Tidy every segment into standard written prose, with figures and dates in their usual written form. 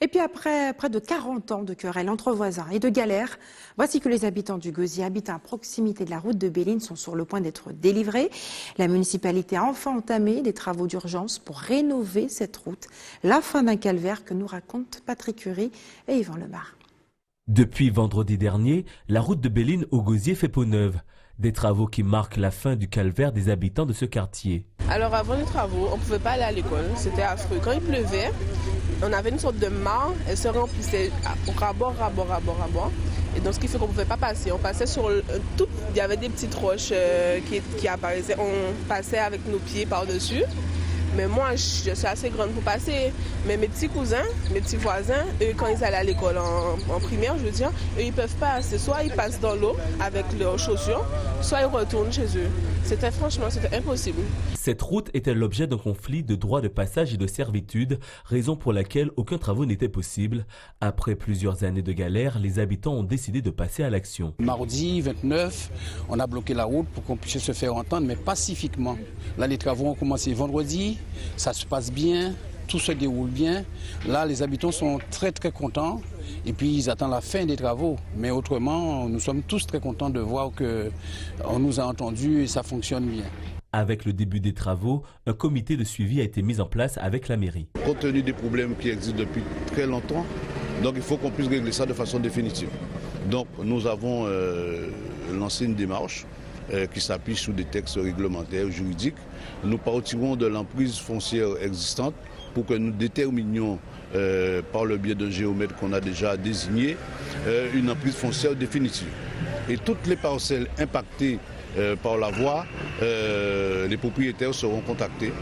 Et puis après près de 40 ans de querelles entre voisins et de galères, voici que les habitants du Gosier habitant à proximité de la route de Béline sont sur le point d'être délivrés. La municipalité a enfin entamé des travaux d'urgence pour rénover cette route. La fin d'un calvaire que nous racontent Patrick Curie et Yvan Lemar. Depuis vendredi dernier, la route de Béline au Gosier fait peau neuve. Des travaux qui marquent la fin du calvaire des habitants de ce quartier. Alors avant les travaux, on ne pouvait pas aller à l'école, c'était affreux. Quand il pleuvait, on avait une sorte de mare, elle se remplissait au rabord. Et donc ce qui fait qu'on ne pouvait pas passer. On passait sur tout, il y avait des petites roches qui apparaissaient, on passait avec nos pieds par-dessus. Mais moi, je suis assez grande pour passer. Mais mes petits cousins, mes petits voisins, eux, quand ils allaient à l'école en primaire, je veux dire, eux, ils peuvent pas passer. Soit ils passent dans l'eau avec leurs chaussures, soit ils retournent chez eux. Franchement, c'était impossible. Cette route était l'objet d'un conflit de droit de passage et de servitude, raison pour laquelle aucun travaux n'était possible. Après plusieurs années de galère, les habitants ont décidé de passer à l'action. Mardi 29, on a bloqué la route pour qu'on puisse se faire entendre, mais pacifiquement. Là, les travaux ont commencé vendredi, ça se passe bien, tout se déroule bien. Là, les habitants sont très contents et puis ils attendent la fin des travaux. Mais autrement, nous sommes tous très contents de voir qu'on nous a entendus et ça fonctionne bien. Avec le début des travaux, un comité de suivi a été mis en place avec la mairie. Compte tenu des problèmes qui existent depuis très longtemps, donc il faut qu'on puisse régler ça de façon définitive. Donc nous avons lancé une démarche qui s'appuie sur des textes réglementaires, juridiques. Nous partirons de l'emprise foncière existante pour que nous déterminions par le biais d'un géomètre qu'on a déjà désigné une emprise foncière définitive. Et toutes les parcelles impactées par la voie, les propriétaires seront contactés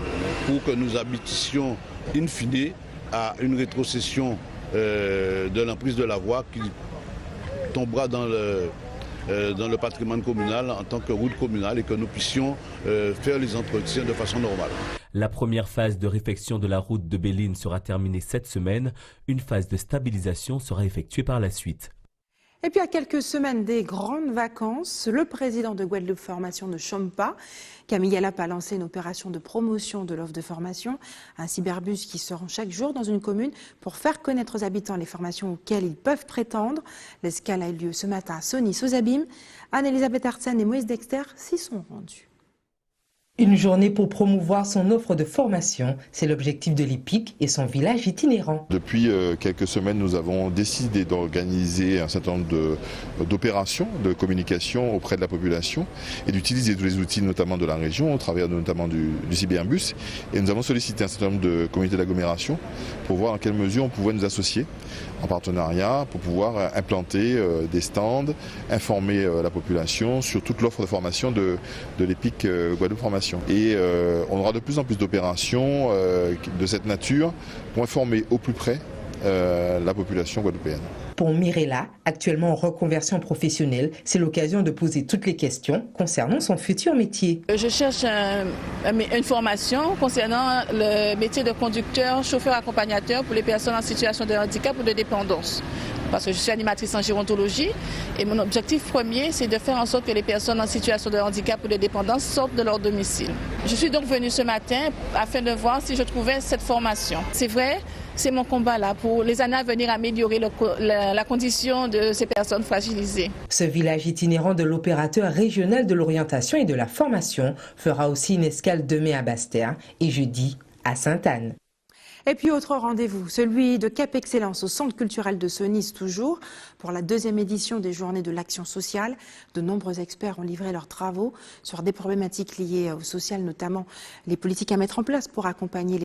pour que nous aboutissions in fine à une rétrocession de l'emprise de la voie qui tombera dans le patrimoine communal en tant que route communale et que nous puissions faire les entretiens de façon normale. La première phase de réfection de la route de Béline sera terminée cette semaine. Une phase de stabilisation sera effectuée par la suite. Et puis à quelques semaines des grandes vacances, le président de Guadeloupe Formation ne chôme pas. Camille Galap a lancé une opération de promotion de l'offre de formation, un cyberbus qui se rend chaque jour dans une commune pour faire connaître aux habitants les formations auxquelles ils peuvent prétendre. L'escale a eu lieu ce matin à Sony-sous-Abîme. Anne-Elisabeth Artsen et Moïse Dexter s'y sont rendus. Une journée pour promouvoir son offre de formation, c'est l'objectif de l'EPIC et son village itinérant. Depuis quelques semaines, nous avons décidé d'organiser un certain nombre d'opérations de communication auprès de la population et d'utiliser tous les outils notamment de la région, au travers notamment du cyberbus. Et nous avons sollicité un certain nombre de comités d'agglomération pour voir en quelle mesure on pouvait nous associer en partenariat pour pouvoir implanter des stands, informer la population sur toute l'offre de formation de l'EPIC Guadeloupe Formation. Et on aura de plus en plus d'opérations de cette nature pour informer au plus près la population guadeloupéenne. Pour Mirella, actuellement en reconversion professionnelle, c'est l'occasion de poser toutes les questions concernant son futur métier. Je cherche une formation concernant le métier de conducteur, chauffeur accompagnateur pour les personnes en situation de handicap ou de dépendance. Parce que je suis animatrice en gérontologie et mon objectif premier, c'est de faire en sorte que les personnes en situation de handicap ou de dépendance sortent de leur domicile. Je suis donc venue ce matin afin de voir si je trouvais cette formation. C'est vrai, c'est mon combat là pour les années à venir améliorer la condition de ces personnes fragilisées. Ce village itinérant de l'opérateur régional de l'orientation et de la formation fera aussi une escale demain à Basse-Terre et jeudi à Sainte-Anne. Et puis autre rendez-vous, celui de Cap Excellence au Centre culturel de Sonis toujours, pour la deuxième édition des Journées de l'action sociale. De nombreux experts ont livré leurs travaux sur des problématiques liées au social, notamment les politiques à mettre en place pour accompagner les